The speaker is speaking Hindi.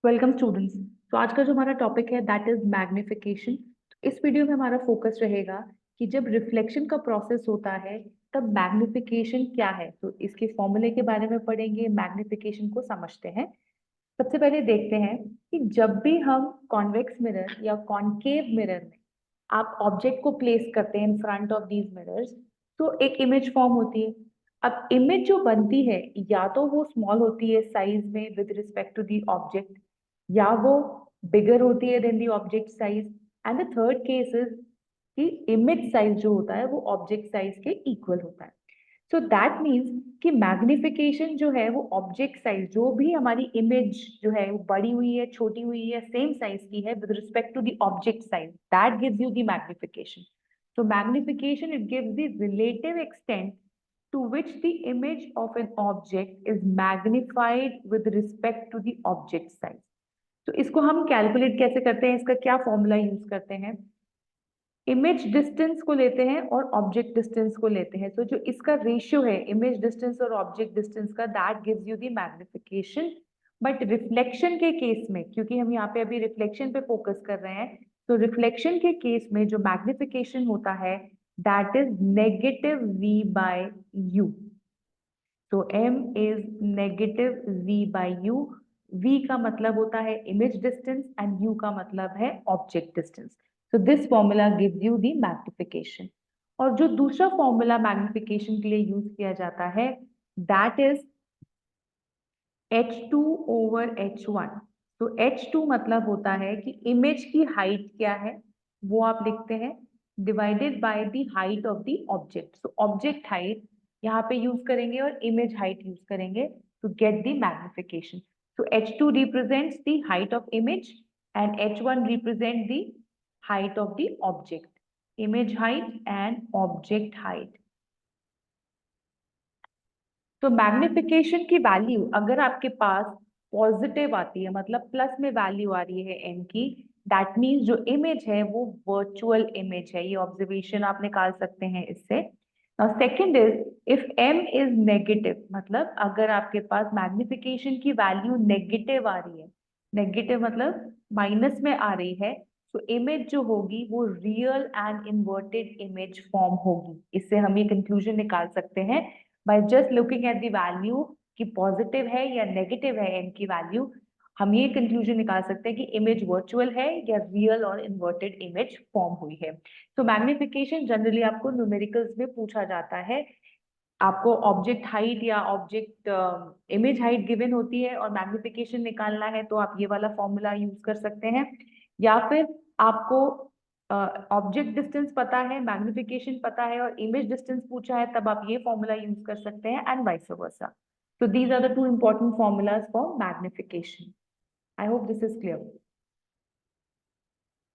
Welcome students. तो आज का जो हमारा टॉपिक है दैट इज मैग्निफिकेशन। इस वीडियो में हमारा फोकस रहेगा कि जब रिफ्लेक्शन का प्रोसेस होता है तब मैग्निफिकेशन क्या है। तो इसके फॉर्मूले के बारे में पढ़ेंगे, मैग्निफिकेशन को समझते हैं। सबसे पहले देखते हैं कि जब भी हम कॉन्वेक्स मिरर या कॉनकेव मिरर में आप ऑब्जेक्ट को प्लेस करते हैं in front of these mirrors, तो एक इमेज फॉर्म होती है। अब इमेज जो बनती है या तो वो स्मॉल होती है साइज में with respect to the object, या वो बिगर होती है than the object size, and the third case is कि इमेज साइज जो होता है वो ऑब्जेक्ट साइज के इक्वल होता है। सो दैट मीन्स कि मैग्निफिकेशन जो है वो ऑब्जेक्ट साइज, जो भी हमारी इमेज जो है वो बड़ी हुई है, छोटी हुई है, सेम साइज की है with respect to the object size, that gives you the magnification. So magnification, it gives the relative extent to which the image of an object is magnified with respect to the object size. तो इसको हम कैलकुलेट कैसे करते हैं, इसका क्या फॉर्मूला यूज करते हैं? इमेज डिस्टेंस को लेते हैं और ऑब्जेक्ट डिस्टेंस को लेते हैं। तो जो इसका रेशियो है इमेज डिस्टेंस और ऑब्जेक्ट डिस्टेंस का, that gives you the magnification. But reflection के केस में, क्योंकि हम यहाँ पे अभी रिफ्लेक्शन पे फोकस कर रहे हैं, तो रिफ्लेक्शन के केस में जो मैग्निफिकेशन होता है that is negative v by u। तो m is negative v by u। v का मतलब होता है इमेज डिस्टेंस एंड u का मतलब है object distance. So this formula gives you the magnification. और जो दूसरा फॉर्मूला मैग्निफिकेशन के लिए यूज किया जाता है that is h2 over h1। तो h2 मतलब होता है कि इमेज की हाइट क्या है वो आप लिखते हैं divided by the height of the object. So object height यहाँ पे यूज करेंगे और इमेज हाइट यूज करेंगे to get the magnification. So h2 represents the height of image and h1 represent the height of the object, image height and object height. तो मैग्निफिकेशन की वैल्यू अगर आपके पास पॉजिटिव आती है, मतलब प्लस में वैल्यू आ रही है m की, दैट मीन्स जो इमेज है वो वर्चुअल इमेज है। ये ऑब्जर्वेशन आप निकाल सकते हैं इससे। Now second is if m is negative, मतलब अगर आपके पास मैग्निफिकेशन की वैल्यू नेगेटिव आ रही है, नेगेटिव मतलब माइनस में आ रही है, तो इमेज जो होगी वो real and inverted image form होगी। इससे हम ये कंक्लूजन निकाल सकते हैं by just looking at the value कि पॉजिटिव है या नेगेटिव है m की वैल्यू। हम ये कंक्लूजन निकाल सकते हैं कि इमेज वर्चुअल है या रियल और इन्वर्टेड इमेज फॉर्म हुई है। तो मैग्निफिकेशन जनरली आपको न्यूमेरिकल्स में पूछा जाता है। आपको ऑब्जेक्ट हाइट या ऑब्जेक्ट इमेज हाइट गिवन होती है और मैग्निफिकेशन निकालना है तो आप ये वाला फॉर्मूला यूज कर सकते हैं। या फिर आपको ऑब्जेक्ट डिस्टेंस पता है, मैग्निफिकेशन पता है और इमेज डिस्टेंस पूछा है, तब आप ये फॉर्मूला यूज कर सकते हैं and vice versa. So these are the two important formulas for magnification. I hope this is clear.